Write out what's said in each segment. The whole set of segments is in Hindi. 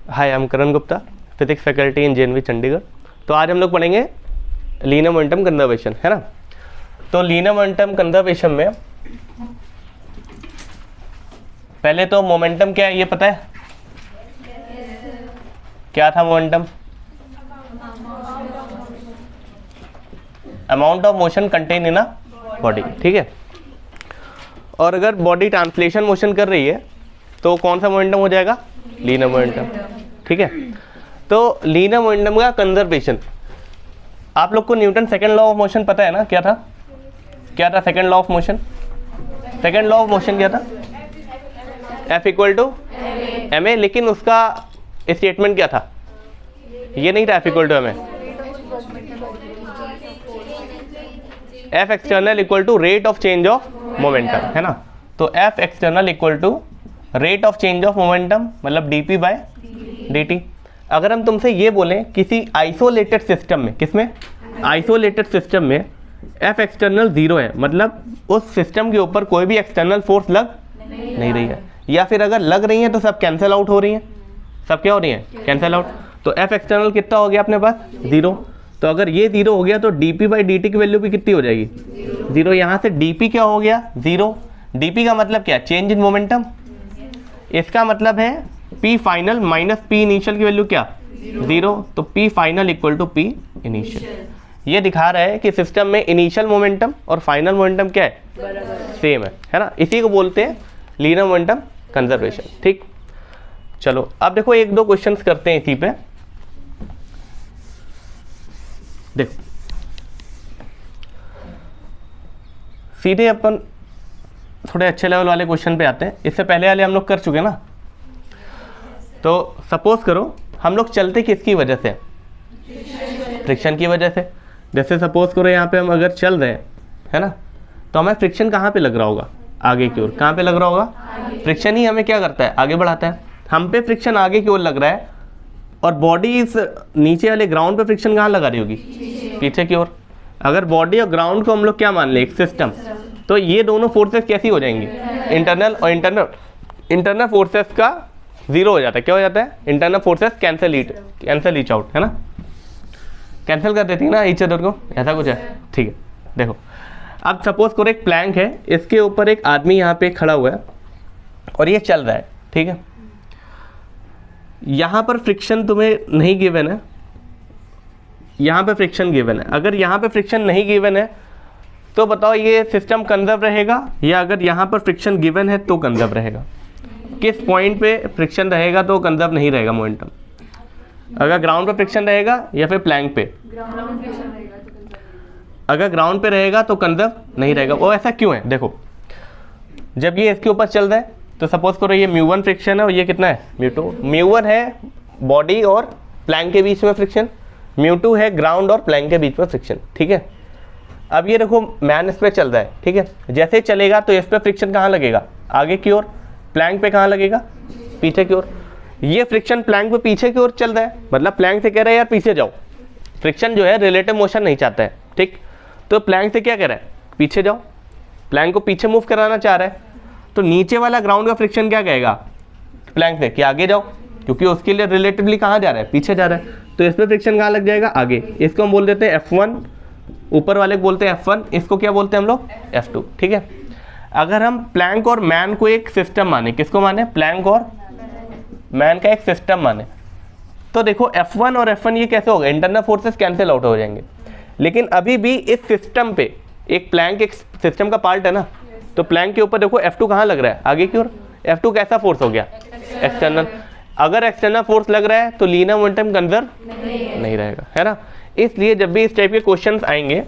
Hi, I am Karan Gupta, physics faculty in JNV Chandigarh. तो आज हम लोग पढ़ेंगे लीनियर मोमेंटम कंजर्वेशन, है ना। तो लीनियर मोमेंटम कंजर्वेशन में पहले तो मोमेंटम क्या है ये पता है? क्या था momentum? Amount of motion contain in a body, ठीक है। और अगर बॉडी ट्रांसलेशन मोशन कर रही है तो कौन सा मोमेंटम हो जाएगा? लीनियर मोमेंटम, ठीक है। तो लीनियर मोमेंटम का कंजर्वेशन, आप लोग को Newton second law of motion पता है ना? क्या था? क्या था second law of motion? Second law of motion क्या था? F इक्वल टू ma, लेकिन उसका स्टेटमेंट क्या था? ये नहीं था F equal to ma, F external equal to rate of change of momentum, है ना। तो F external equal to rate of change of momentum मतलब dp बाय dt। अगर हम तुमसे ये बोलें किसी आइसोलेटेड सिस्टम में, किसमें? आइसोलेटेड सिस्टम में F एक्सटर्नल 0 है, मतलब उस सिस्टम के ऊपर कोई भी एक्सटर्नल फोर्स लग नहीं रही है, या फिर अगर लग रही है तो सब कैंसिल आउट हो रही हैं। सब क्या हो रही हैं? Cancel out. तो F एक्सटर्नल कितना हो गया अपने पास? 0। तो अगर ये 0 हो गया तो dp बाई dt की वैल्यू भी कितनी हो जाएगी? 0। यहाँ से dp क्या हो गया? 0। dp का मतलब क्या? Change in momentum. इसका मतलब है p final minus p initial की वैल्यू क्या? 0। तो p final equal to p initial. ये दिखा रहा है कि सिस्टम में इनिशियल मोमेंटम और फाइनल मोमेंटम क्या है? सेम है ना। इसी को बोलते हैं लीनियर मोमेंटम कंजर्वेशन, ठीक। चलो अब देखो एक दो क्वेश्चंस करते हैं इसी पे। देखो सीधे अपन थोड़े अच्छे लेवल वाले क्वेश्चन पे आते हैं। इससे पहले वाले हम लोग कर चुके ना। तो सपोज करो हम लोग चलते किसकी वजह से? फ्रिक्शन की वजह से। जैसे सपोज करो यहाँ पे हम अगर चल रहे हैं, है ना, तो हमें फ्रिक्शन कहाँ पे लग रहा होगा? आगे की ओर। कहाँ पे लग रहा होगा? फ्रिक्शन ही हमें क्या करता है? आगे बढ़ाता है। हम पे फ्रिक्शन आगे की ओर लग रहा है और बॉडी इस नीचे वाले ग्राउंड पे फ्रिक्शन कहाँ लगा रही होगी? पीछे की ओर। अगर बॉडी और ग्राउंड को हम लोग क्या मान ले? एक सिस्टम। तो ये दोनों फोर्सेस कैसी हो जाएंगी? इंटरनल और इंटरनल फोर्सेस का 0 हो जाता है। क्या हो जाता है? Internal forces cancel each out, है ना। कैंसिल कर देती है ना ईच अदर को, ऐसा कुछ है, ठीक है। देखो अब सपोज करो एक प्लैंक है, इसके ऊपर एक आदमी यहाँ पे खड़ा हुआ है और ये चल रहा है, ठीक है। यहाँ पर फ्रिक्शन तुम्हें नहीं गिवन है, यहाँ पे फ्रिक्शन गिवन है। अगर यहाँ पे फ्रिक्शन नहीं गिवन है तो बताओ ये सिस्टम कंजर्व रहेगा, या अगर यहाँ पर फ्रिक्शन गिवन है तो कंजर्व रहेगा? किस पॉइंट पे फ्रिक्शन रहेगा तो कंजर्व नहीं रहेगा मोमेंटम? अगर ग्राउंड पे फ्रिक्शन रहेगा या फिर प्लैंक पे? अगर ग्राउंड पे रहेगा तो कंजर्व नहीं रहेगा। वो ऐसा क्यों है? देखो जब ये इसके ऊपर चल रहा है तो सपोज करो ये μ1 फ्रिक्शन है और ये कितना है? μ2। μ1 है बॉडी और प्लैंक के बीच में फ्रिक्शन, μ2 है ग्राउंड और प्लैंक के बीच में फ्रिक्शन, ठीक है। अब ये देखो मैन इस पर चल रहा है, ठीक है। जैसे चलेगा तो इस पर फ्रिक्शन कहाँ लगेगा? आगे की ओर। प्लैंक पे कहाँ लगेगा? पीछे की ओर। ये फ्रिक्शन प्लैंक पे पीछे की ओर चल रहा है, मतलब प्लैंक से कह रहा है यार पीछे जाओ। फ्रिक्शन जो है रिलेटिव मोशन नहीं चाहता है, ठीक। तो प्लैंक से क्या कह रहा है? पीछे जाओ। प्लैंक को पीछे मूव कराना चाह रहा है, तो नीचे वाला ग्राउंड का फ्रिक्शन क्या कहेगा प्लैंक से? कि आगे जाओ, क्योंकि उसके लिए रिलेटिवली कहाँ जा रहा है? पीछे जा रहा है। तो इस पर फ्रिक्शन कहाँ लग जाएगा? आगे। इसको हम बोल देते हैं F1, ऊपर वाले को बोलते हैं F1, इसको क्या बोलते हैं हम लोग? F2, ठीक है। अगर हम प्लैंक और मैन को एक सिस्टम माने, किसको माने? प्लैंक और मैन का एक सिस्टम माने, तो देखो F1 और F1 ये कैसे होगा? इंटरनल फोर्सेस कैंसिल आउट हो जाएंगे। लेकिन अभी भी इस सिस्टम पे एक प्लैंक एक सिस्टम का पार्ट है ना, तो प्लैंक के ऊपर देखो F2 कहाँ लग रहा है? आगे की ओर। F2 कैसा फोर्स हो गया? एक्सटर्नल। अगर एक्सटर्नल फोर्स लग रहा है तो लीनियर मोमेंटम कंजर्व नहीं रहेगा, है ना। इसलिए जब भी इस टाइप के क्वेश्चंस आएंगे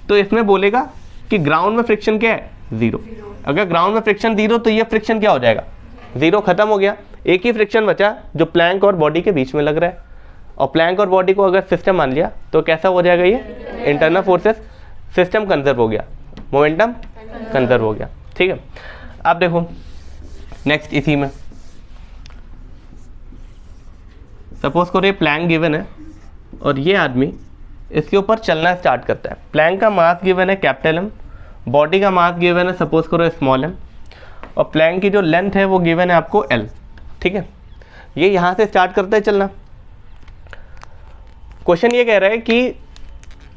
तो इसमें बोलेगा कि ग्राउंड में फ्रिक्शन क्या है? 0। अगर ग्राउंड में फ्रिक्शन 0 तो ये फ्रिक्शन क्या हो जाएगा? 0, खत्म हो गया। एक ही फ्रिक्शन बचा जो प्लैंक और बॉडी के बीच में लग रहा है, और प्लैंक और बॉडी को अगर सिस्टम मान लिया तो कैसा हो जाएगा? ये इंटरनल फोर्सेस, सिस्टम कंजर्व हो गया, मोमेंटम कंजर्व हो गया, ठीक है। अब देखो नेक्स्ट इसी में सपोज करो ये प्लैंक गिवन है और ये आदमी इसके ऊपर चलना स्टार्ट करता है। प्लैंक का मास गिवन है कैपिटल M, बॉडी का मास गिवन है सपोज करो स्मॉल m, और प्लैंक की जो लेंथ है वो गिवन है आपको L, ठीक है। ये यहाँ से स्टार्ट करता है चलना। क्वेश्चन ये कह रहा है कि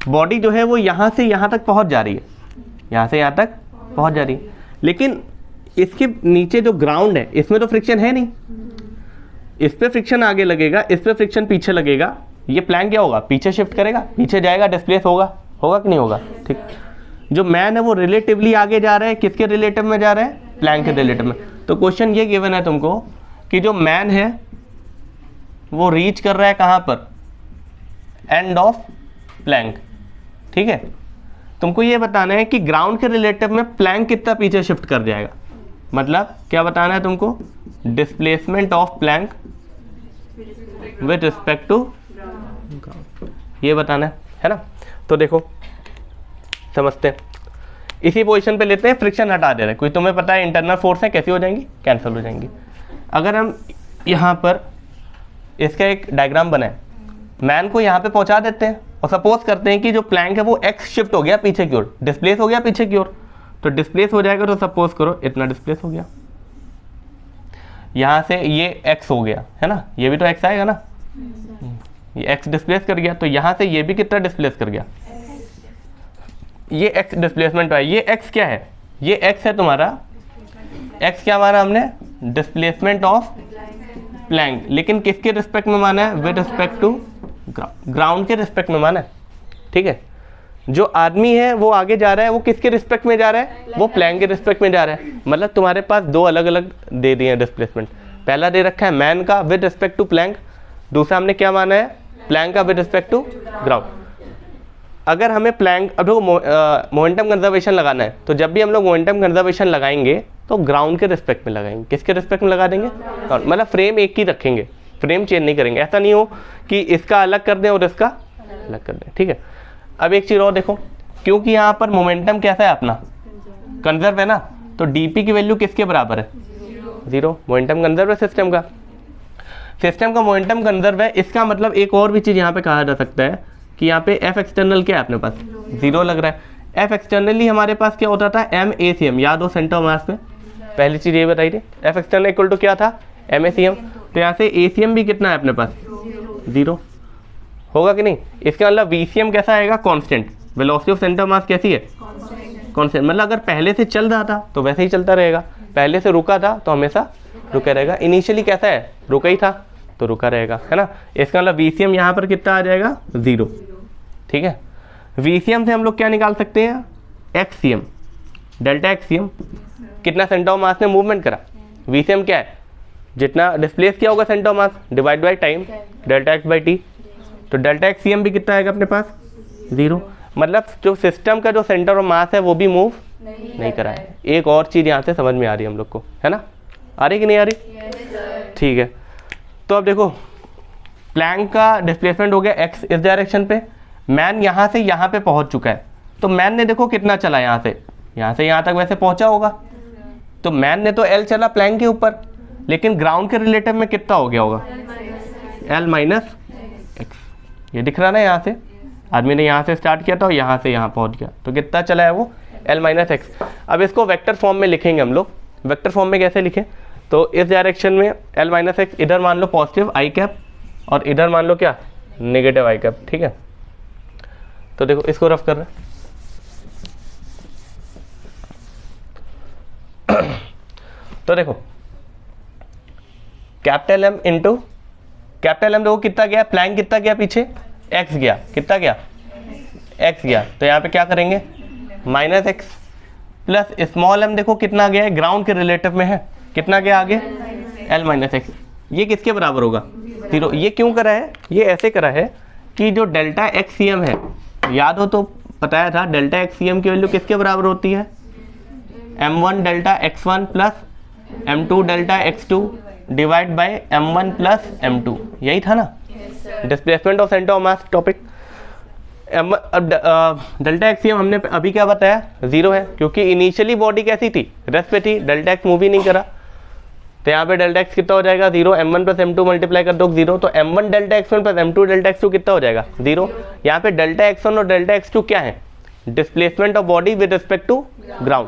बॉडी जो है वो यहाँ से यहाँ तक पहुँच जा रही है, यहाँ से यहाँ तक पहुँच जा रही है, लेकिन इसके नीचे जो ग्राउंड है इसमें तो फ्रिक्शन है नहीं, इस पे फ्रिक्शन आगे लगेगा, इस पे फ्रिक्शन पीछे लगेगा, ये प्लैंक क्या होगा, पीछे शिफ्ट करेगा, पीछे जाएगा, डिस्प्लेस होगा, होगा कि नहीं होगा। ठीक, जो मैन है वो रिलेटिवली आगे जा रहा है, किसके रिलेटिव में जा रहा है, प्लैंक के रिलेटिव में। तो क्वेश्चन ये गिवन है तुमको कि जो मैन है वो रीच कर रहा है कहाँ पर, एंड ऑफ प्लैंक। ठीक है, तुमको ये बताना है कि ग्राउंड के रिलेटिव में प्लैंक कितना पीछे शिफ्ट कर जाएगा, मतलब क्या बताना है तुमको, displacement of plank with respect to ground, ये बताना है ना। तो देखो समझते हैं, इसी पोजीशन पे लेते हैं, फ्रिक्शन हटा दे रहे हैं, कोई तुम्हें पता है इंटरनल फोर्स है, कैसी हो जाएंगी, कैंसिल हो जाएंगी। अगर हम यहाँ पर इसका एक डायग्राम बनाए, मैन को यहाँ पे पहुँचा देते हैं और सपोज करते हैं कि जो प्लैंक है वो एक्स शिफ्ट हो गया पीछे की ओर, डिस्प्लेस हो गया पीछे की ओर, तो डिस्प्लेस हो जाएगा, तो सपोज करो इतना डिस्प्लेस हो गया, यहाँ से ये एक्स हो गया है ना, ये भी तो एक्स आएगा ना, ये एक्स डिस्प्लेस कर गया, तो यहाँ से ये भी कितना डिस्प्लेस कर गया, ये एक्स डिस्प्लेसमेंट है। ये एक्स क्या है, ये एक्स है तुम्हारा, एक्स क्या माना हमने, डिस्प्लेसमेंट ऑफ प्लैंक, लेकिन किसके रिस्पेक्ट में माना है, विद रिस्पेक्ट टू ग्राउंड के रिस्पेक्ट में माना है। ठीक है, जो आदमी है वो आगे जा रहा है, वो किसके रिस्पेक्ट में जा रहा है, वो प्लैंक के रिस्पेक्ट में जा रहा है। मतलब तुम्हारे पास दो अलग अलग दे दिए हैं डिस्प्लेसमेंट, पहला दे रखा है मैन का विद रिस्पेक्ट टू प्लैंक, दूसरा हमने क्या माना है, प्लैंक का विद रिस्पेक्ट टू ग्राउंड। अगर हमें प्लैंक, अब देखो मोमेंटम कंजर्वेशन लगाना है, तो जब भी हम लोग मोमेंटम कंजर्वेशन लगाएंगे तो ग्राउंड के रिस्पेक्ट में लगाएंगे, किसके रिस्पेक्ट में लगा देंगे, मतलब फ्रेम एक ही रखेंगे, फ्रेम चेंज नहीं करेंगे, ऐसा नहीं हो कि इसका अलग कर दें और इसका अलग कर दें। ठीक है, अब एक चीज़ और देखो, क्योंकि यहाँ पर मोमेंटम कैसा है अपना, कंजर्व है ना, तो डीपी की वैल्यू किसके बराबर है, 0, मोमेंटम कंजर्व है सिस्टम का, सिस्टम का मोमेंटम कंजर्व है। इसका मतलब एक और भी चीज़ यहाँ पे कहा जा सकता है कि यहाँ पे एफ एक्सटर्नल क्या है अपने पास, 0 लग रहा है। एफ एक्सटर्नली हमारे पास क्या होता था, एम ए सी एम, याद हो सेंटर ऑफ मास में, पहली चीज़ ये बताई थी, एफ एक्सटर्नल इक्वल टू क्या था, एम ए सी एम, तो यहाँ से ए सी एम भी कितना है अपने पास, 0 होगा कि नहीं। इसका मतलब वी सी एम कैसा आएगा, constant, velocity of centre of मास कैसी है, कॉन्स्टेंट, मतलब अगर पहले से चल रहा था तो वैसे ही चलता रहेगा, पहले से रुका था तो हमेशा रुका रहेगा, इनिशियली कैसा है, रुका ही था तो रुका रहेगा, है ना। इसका मतलब वी सी एम यहाँ पर कितना आ जाएगा, 0। ठीक है, वी सी एम से हम लोग क्या निकाल सकते हैं, एक्स सी एम, डेल्टा एक्स सी एम, कितना सेंटर ऑफ मास ने मूवमेंट करा, वी सी एम क्या है, जितना डिस्प्लेस किया होगा centre of mass divide by time, delta x by T, तो डेल्टा एक्स सी एम भी कितना आएगा अपने पास, 0। मतलब जो सिस्टम का जो सेंटर ऑफ मास है वो भी मूव नहीं करा है। एक और चीज़ यहाँ से समझ में आ रही है हम लोग को, है ना, आ रही कि नहीं आ रही, ठीक है। तो अब देखो प्लैंक का डिस्प्लेसमेंट हो गया एक्स इस डायरेक्शन पे, मैन यहाँ से यहाँ पे पहुँच चुका है, तो मैन ने देखो कितना चला, यहाँ से यहाँ तक वैसे पहुँचा होगा, तो मैन ने तो एल चला प्लैंक के ऊपर, लेकिन ग्राउंड के रिलेटिव में कितना हो गया होगा, एल माइनस एक्स, ये दिख रहा ना, यहाँ से आदमी ने यहाँ से स्टार्ट किया था और यहाँ से यहाँ पहुँच गया, तो कितना चला है वो, एल माइनस एक्स। अब इसको वेक्टर फॉर्म में लिखेंगे हम लोग, वेक्टर फॉर्म में कैसे लिखें, तो इस डायरेक्शन में एल माइनस एक्स, इधर मान लो पॉजिटिव आई कैप और इधर मान लो क्या, नेगेटिव आई कैप। ठीक है, तो देखो इसको रफ कर रहे हैं तो देखो capital M into capital M, देखो कितना गया, प्लैंक कितना गया पीछे, एक्स गया, कितना गया, एक्स गया, तो यहाँ पे क्या करेंगे, minus x plus small m, देखो कितना गया है, ग्राउंड के रिलेटिव में है, कितना गया आगे, एल माइनस एक्स, ये किसके बराबर होगा, 0। ये क्यों करा है, ये ऐसे करा है कि जो डेल्टा एक्स सी एम है, याद हो तो बताया था, डेल्टा एक्स सी एम की वैल्यू किसके बराबर होती है, m1 delta x1 plus m2 delta x2 divide by m1 plus m2, यही था ना, displacement of centre of mass topic. Delta x C m हमने अभी क्या बताया, 0 है, क्योंकि इनिशियली बॉडी कैसी थी, रेस्ट पे थी, डेल्टा एक्स मूव ही नहीं करा, तो यहाँ पे डेल्टा एक्स कितना हो जाएगा, 0, m1 प्लस m2 मल्टीप्लाई कर दो 0, तो m1 delta x1 plus m2 delta x2 कितना हो जाएगा, 0। यहाँ पे डेल्टा x1 और डेल्टा x2 क्या है, displacement of body with respect to ground,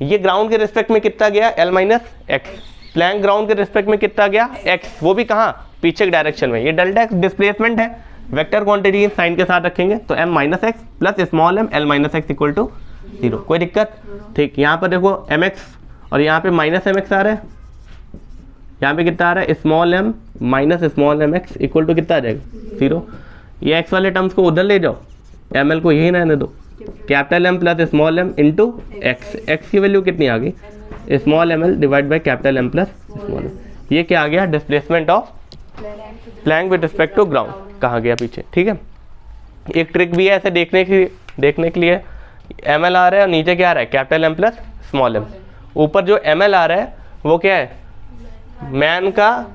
ये ग्राउंड के रिस्पेक्ट में कितना गया, l minus x, plank ground के रिस्पेक्ट में कितना गया x, वो भी कहाँ, पीछे के डायरेक्शन में। ये डेल्टा x डिस्प्लेसमेंट है, वेक्टर क्वांटिटी साइन के साथ रखेंगे तो m minus x plus small m l minus x equal to 0। कोई दिक्कत? ठीक, यहाँ पर देखो mx और यहाँ पे माइनस mx आ रहा है, यहाँ पे कितना आ रहा है small m minus small mx equal to कितना आ जाएगा 0। ये x वाले टर्म्स को उधर ले जाओ, ml को यही रहने दो, capital M plus small m into x, x की वैल्यू कितनी आ गई small ml divide by capital M plus small m। ये क्या आ गया, displacement of plank with respect to ground कहाँ गया पीछे। ठीक है, एक ट्रिक भी है ऐसे देखने के लिए ml आ रहा है और नीचे क्या आ रहा है capital M plus small m। ऊपर जो ml आ रहा है वो क्या है, मैन का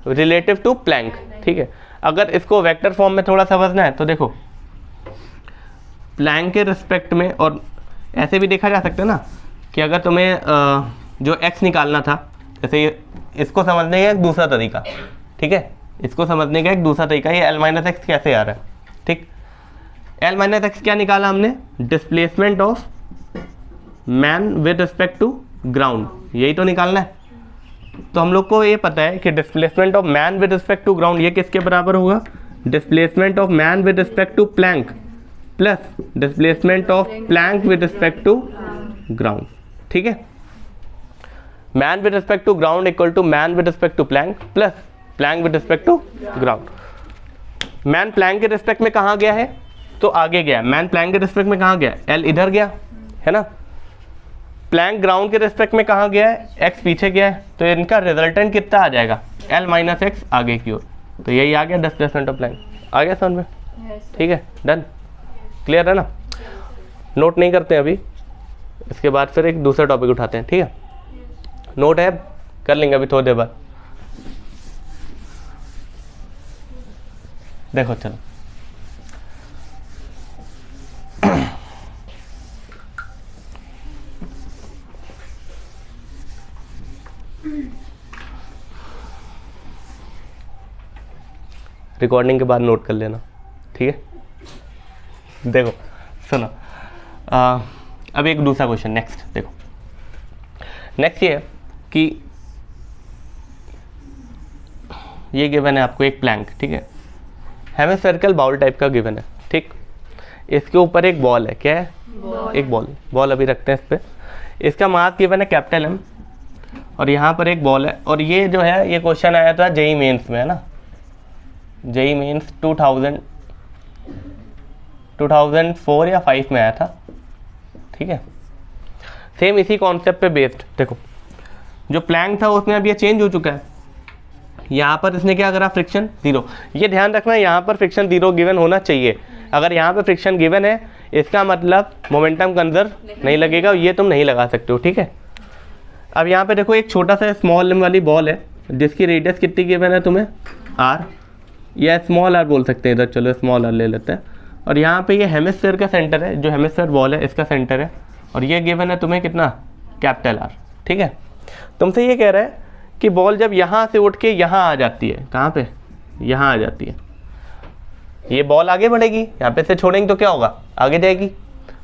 रिलेटिव टू प्लैंक। ठीक है, अगर इसको वेक्टर फॉर्म में थोड़ा समझना है तो देखो प्लैंक के रिस्पेक्ट में, और ऐसे भी देखा जा सकता है ना कि अगर तुम्हें जो x निकालना था, जैसे इसको समझने का एक दूसरा तरीका, ठीक है, इसको समझने का एक दूसरा तरीका, ये l माइनस एक्स कैसे आ रहा है। ठीक, l माइनस एक्स क्या निकाला हमने, displacement of man with respect to ground, यही तो निकालना है। तो हम लोग को ये पता है कि displacement of man with respect to ground ये किसके बराबर होगा, displacement of man with respect to plank plus displacement of plank with respect to ground. ठीक है, man with respect to ground equal to man with respect to plank plus plank with respect to ground. Man plank के रिस्पेक्ट में कहाँ गया है, तो आगे गया। मैन प्लैंक के रिस्पेक्ट में कहाँ गया, एल इधर गया है ना। प्लैंक ग्राउंड के रिस्पेक्ट में कहाँ गया है, एक्स पीछे गया है, तो इनका रिजल्टेंट कितना आ जाएगा, एल माइनस एक्स आगे की ओर। तो यही आ गया डिस्प्लेसमेंट ऑफ प्लैंक। आ गया समझ में? ठीक है, डन, क्लियर है ना। नोट नहीं करते हैं अभी, इसके बाद फिर एक दूसरा टॉपिक उठाते हैं। ठीक है, नोट है कर लेंगे अभी थोड़ी देर बाद। देखो चलो, रिकॉर्डिंग के बाद नोट कर लेना, ठीक है। देखो सुनो, अब एक दूसरा क्वेश्चन नेक्स्ट। देखो नेक्स्ट ये है कि ये गिवन है आपको एक प्लैंक, ठीक है, हेमिस्फेरिकल बाउल टाइप का गिवन है। ठीक, इसके ऊपर एक बॉल है, क्या है, एक बॉल अभी रखते हैं इस पे। इसका मास गिवन है कैपिटल M और यहाँ पर एक बॉल है। और ये जो है ये क्वेश्चन आया था जेई मेंस में, है ना, जेई मेंस 2004 या 5 में आया था। ठीक है, सेम इसी कॉन्सेप्ट पे बेस्ड। देखो जो प्लैंक था उसमें अब ये चेंज हो चुका है। यहाँ पर इसने क्या करा, फ्रिक्शन 0। ये ध्यान रखना यहाँ पर फ्रिक्शन 0 गिवन होना चाहिए। अगर यहाँ पर फ्रिक्शन गिवन है इसका मतलब मोमेंटम कंजर्व नहीं लगेगा, ये तुम नहीं लगा सकते हो। ठीक है, अब यहाँ पे देखो एक छोटा सा स्मॉल वाली बॉल है जिसकी रेडियस कितनी गिवन है तुम्हें, r, या स्मॉल r बोल सकते हैं इधर, चलो स्मॉल r ले लेते हैं। और यहाँ पे ये हेमिस्फीयर का सेंटर है, जो हेमिस्फीयर बॉल है इसका सेंटर है, और ये गिवन है तुम्हें कितना, कैपिटल R। ठीक है, तुमसे ये कह रहा है कि बॉल जब यहाँ से उठ के यहाँ आ जाती है, कहाँ पे, यहाँ आ जाती है, ये बॉल आगे बढ़ेगी, यहाँ पे से छोड़ेंगे तो क्या होगा, आगे जाएगी।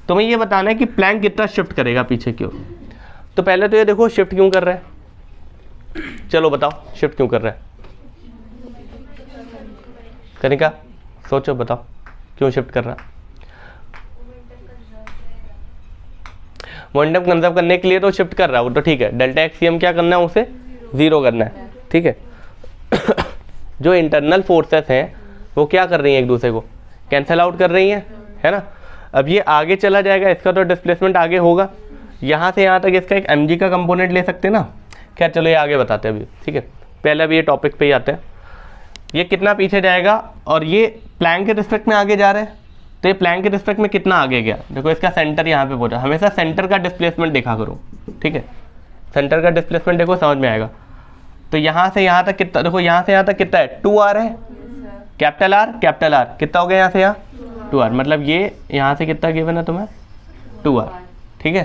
तुम्हें ये बताना है कि प्लैंक कितना शिफ्ट करेगा पीछे की ओर। तो पहले तो ये देखो शिफ्ट क्यों कर रहा है, चलो बताओ शिफ्ट क्यों कर रहा है, कनिका सोचो बताओ क्यों शिफ्ट कर रहा है। मोमेंटम कंजर्व करने के लिए तो शिफ्ट कर रहा है वो तो ठीक है, डेल्टा एक्सियम क्या करना है, उसे 0 करना है। ठीक है, जो इंटरनल फोर्सेस हैं वो क्या कर रही हैं, एक दूसरे को कैंसिल आउट कर रही हैं, है ना। अब ये आगे चला जाएगा, इसका तो डिस्प्लेसमेंट आगे होगा, यहाँ से यहाँ तक इसका एक mg का कंपोनेंट ले सकते हैं ना। क्या, चलो ये आगे बताते हैं अभी। ठीक है, पहले अभी ये टॉपिक पे ही आते हैं। ये कितना पीछे जाएगा और ये प्लैंक के रिस्पेक्ट में आगे जा रहे हैं, तो ये प्लैंक के रिस्पेक्ट में कितना आगे गया। देखो इसका सेंटर यहाँ पे पहुंचा, हमेशा सेंटर का डिस्प्लेसमेंट देखा करो। ठीक है, सेंटर का डिस्प्लेसमेंट देखो समझ में आएगा। तो यहाँ से यहाँ तक कितना, देखो यहाँ से यहाँ तक कितना है, 2r है, कैपिटल R कितना हो गया, यहाँ से यहाँ 2r, मतलब ये यहाँ से कितना गिवन है तुम्हें, 2r। ठीक है,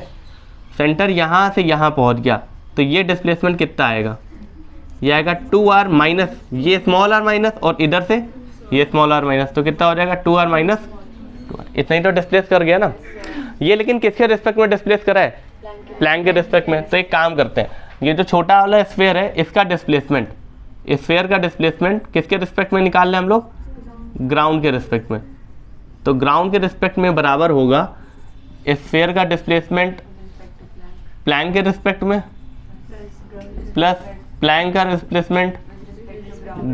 सेंटर यहाँ से यहाँ पहुँच गया, तो ये डिस्प्लेसमेंट कितना आएगा, ये आएगा 2r माइनस ये स्मॉल r माइनस, और इधर से ये स्मॉल r माइनस, तो कितना हो जाएगा 2r माइनस 2r। इतना ही तो डिस्प्लेस कर गया ना ये, लेकिन किसके रिस्पेक्ट में डिस्प्लेस करा है, प्लैंक के रिस्पेक्ट में। तो एक काम करते हैं, ये जो छोटा वाला स्फीयर है इसका डिस्प्लेसमेंट, स्फीयर का डिस्प्लेसमेंट किसके रिस्पेक्ट में निकाल रहे हैं हम लोग, ग्राउंड के रिस्पेक्ट में। तो ग्राउंड के रिस्पेक्ट में बराबर होगा स्फीयर का डिस्प्लेसमेंट प्लैंक के रिस्पेक्ट में प्लस प्लैंक का डिस्प्लेसमेंट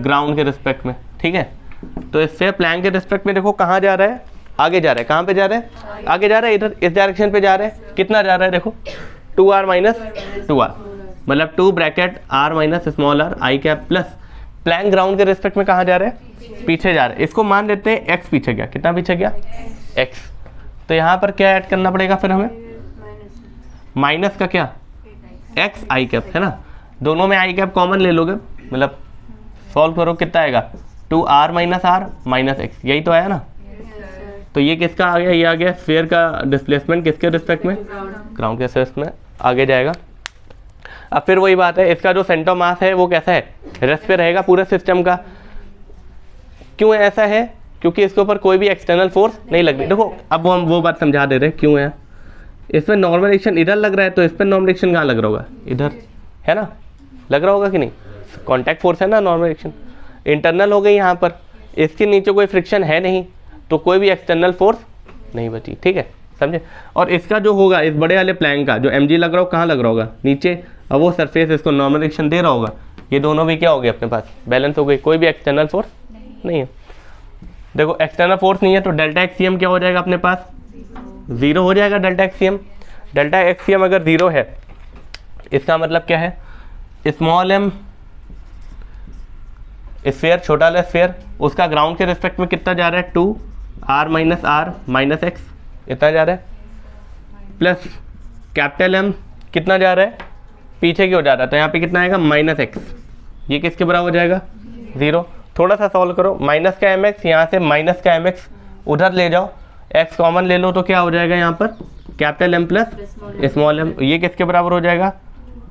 ग्राउंड के रिस्पेक्ट में। ठीक है, तो स्फीयर प्लैंक के रिस्पेक्ट में देखो कहाँ जा रहा है, आगे जा रहा है। कहाँ पे जा रहा है, आगे जा रहा है, इधर इस डायरेक्शन पे जा रहा है। कितना जा रहा है देखो 2r माइनस 2r, मतलब 2 bracket r minus small r आई कैप प्लस प्लैंक ग्राउंड के रिस्पेक्ट में कहाँ जा रहा है, पीछे जा रहा है। इसको मान लेते हैं x पीछे गया, कितना पीछे गया x। तो यहाँ पर क्या ऐड करना पड़ेगा फिर हमें, माइनस का क्या x आई कैप है ना, दोनों में आई कैप कॉमन ले लोगे, मतलब सॉल्व करो कितना आएगा 2r minus r minus x, यही तो आया ना। तो ये किसका आ गया, ये आ गया स्फीयर का डिस्प्लेसमेंट किसके रिस्पेक्ट में, ग्राउंड के रिस्पेक्ट में, आगे जाएगा। अब फिर वही बात है, इसका जो सेंटर मास है वो कैसा है, रेस्ट पे रहेगा पूरे सिस्टम का। क्यों ऐसा है, क्योंकि इसके ऊपर कोई भी एक्सटर्नल फोर्स नहीं लग रही। देखो अब हम वो बात समझा दे रहे हैं क्यों है। इसमें नॉर्मल एक्शन इधर लग रहा है, तो इस पर नॉर्मल एक्शन कहाँ लग रहा होगा, इधर है ना, लग रहा होगा कि नहीं, कॉन्टैक्ट फोर्स है ना नॉर्मल एक्शन, इंटरनल हो गई यहाँ पर। इसके नीचे कोई फ्रिक्शन है नहीं, तो कोई भी एक्सटर्नल फोर्स नहीं बची। ठीक है, समझे। और इसका जो होगा इस बड़े वाले प्लैंक का जो mg लग रहा हो, कहाँ लग रहा होगा, नीचे। अब वो सरफेस इसको नॉर्मल एक्शन दे रहा होगा, ये दोनों भी क्या हो गए अपने पास, बैलेंस हो गई, कोई भी एक्सटर्नल फोर्स नहीं है। देखो एक्सटर्नल फोर्स नहीं है, तो डेल्टा एक्सीएम क्या हो जाएगा अपने पास, 0 हो जाएगा डेल्टा एक्सीएम। डेल्टा एक्सीएम अगर 0 है, इसका मतलब क्या है, स्मॉल m स्फीयर, छोटा वाला स्फीयर, उसका ग्राउंड के रिस्पेक्ट में कितना जा रहा है, 2r minus r minus x, इतना जा रहा है, प्लस कैपिटल M कितना जा रहा है, पीछे की हो जा रहा है, तो यहाँ पे कितना आएगा माइनस x, ये किसके बराबर हो जाएगा 0। थोड़ा सा सॉल्व करो, माइनस का mx, यहाँ से माइनस का mx उधर ले जाओ, x कॉमन ले लो, तो क्या हो जाएगा यहाँ पर capital M plus small m, ये किसके बराबर हो जाएगा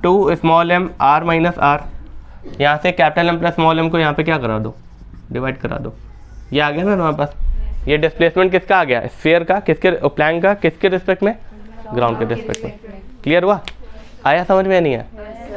2 small m r minus r। यहाँ से capital M plus small m को यहाँ पे क्या करा दो, डिवाइड करा दो, ये आ गया ना हमारे पास। ये डिस्प्लेसमेंट किसका आ गया, स्फीयर का, किसके प्लैंक का, किसके रिस्पेक्ट में, ग्राउंड के रिस्पेक्ट में। क्लियर हुआ, आया समझ में नहीं आया।